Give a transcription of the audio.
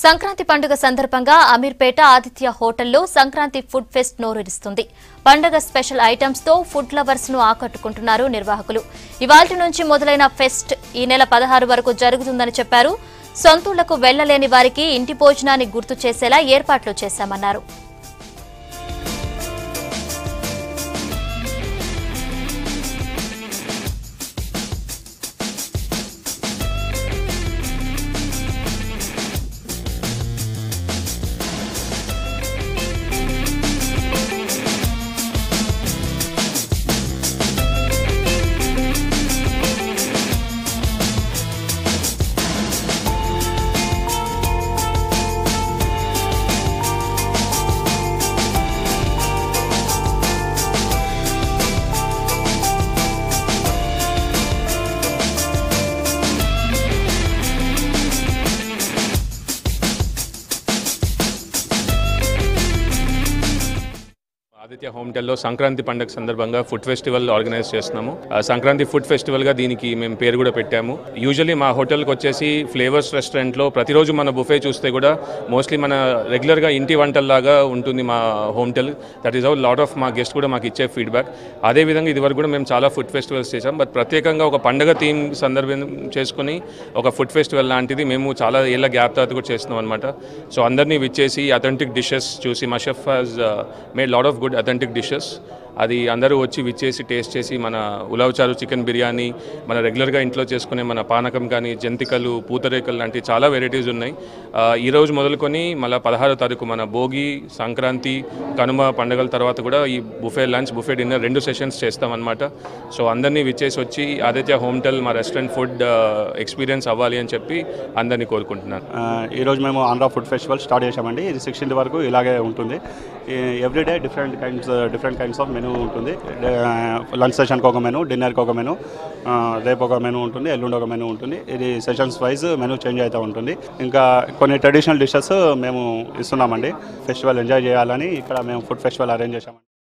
సంక్రాంతి పండుగ సందర్భంగా అమీర్పేట ఆదిత్య హోటల్లో సంక్రాంతి ఫుడ్ ఫెస్ట్ నోరూరిస్తుంది. పండుగ స్పెషల్ ఐటమ్స్ తో ఫుడ్ లవర్స్ ను ఆకట్టుకుంటున్నారు నిర్వాహకులు. ఇవాల్టి నుంచి మొదలైన ఫెస్ట్ ఈ నెల 16 వరకు జరుగుతుందని చెప్పారు. సొంతూళ్లకు వెళ్లలేని వారికి ఇంటి భోజనాన్ని గుర్తు చేసేలా ఏర్పాట్లు చేశామన్నారు. ఆదిత్య హోటల్లో సంక్రాంతి పండుగ సందర్భంగా ఫుడ్ ఫెస్టివల్ ఆర్గనైజ్ చేస్తున్నాము. సంక్రాంతి ఫుడ్ ఫెస్టివల్ గా దీనికి మేము పేరు కూడా పెట్టాము. యూజువల్లీ మా హోటల్కి వచ్చేసి ఫ్లేవర్స్ రెస్టారెంట్లో ప్రతిరోజు మన బుఫే చూస్తే కూడా మోస్ట్లీ మన రెగ్యులర్గా ఇంటి వంటల్లాగా ఉంటుంది మా hotel. That is our lot of మా గెస్ట్ కూడా మాకు ఇచ్చే ఫీడ్బ్యాక్. అదేవిధంగా ఇదివరకు కూడా మేము చాలా ఫుడ్ ఫెస్టివల్స్ చేసాం. బట్ ప్రత్యేకంగా ఒక పండుగ థీమ్ సందర్భం చేసుకుని ఒక ఫుడ్ ఫెస్టివల్ లాంటిది మేము చాలా ఏళ్ళ గ్యాప్ తర్వాత కూడా చేస్తున్నాం అనమాట. సో అందరినీ విచ్చేసి అథెంటిక్ డిషెస్ చూసి మా chef has made lot of good authentic dishes. అది అందరూ వచ్చి విచ్చేసి టేస్ట్ చేసి మన ఉలవచారు, చికెన్ బిర్యానీ, మన రెగ్యులర్గా ఇంట్లో చేసుకునే మన పానకం కానీ, జంతికలు, పూతరేకలు లాంటి చాలా వెరైటీస్ ఉన్నాయి. ఈరోజు మొదలుకొని మళ్ళీ 16వ తారీఖు మన భోగి, సంక్రాంతి, కనుమ పండుగల తర్వాత కూడా ఈ buffet lunch, buffet dinner 2 sessions చేస్తామన్నమాట. సో అందరినీ విచ్చేసి వచ్చి ఆదిత్య హోటల్ మా రెస్టారెంట్ ఫుడ్ ఎక్స్పీరియన్స్ అవ్వాలి అని చెప్పి అందరినీ కోరుకుంటున్నాను. ఈరోజు మేము ఆంధ్ర ఫుడ్ ఫెస్టివల్ స్టార్ట్ చేసామండి. ఇది 16th వరకు ఇలాగే ఉంటుంది. Everyday different kinds of menu ఉంటుంది. లంచ్ సెషన్కి ఒక మెనూ, డిన్నర్కి ఒక మెనూ, రేపు ఒక మెనూ ఉంటుంది, ఎల్లుండి ఒక మెనూ ఉంటుంది. ఇది సెషన్స్ వైజ్ మెనూ చేంజ్ అవుతూ ఉంటుంది. ఇంకా కొన్ని ట్రెడిషనల్ డిషెస్ మేము ఇస్తున్నామండి. ఫెస్టివల్ ఎంజాయ్ చేయాలని ఇక్కడ మేము ఫుడ్ ఫెస్టివల్ అరేంజ్ చేసామండి.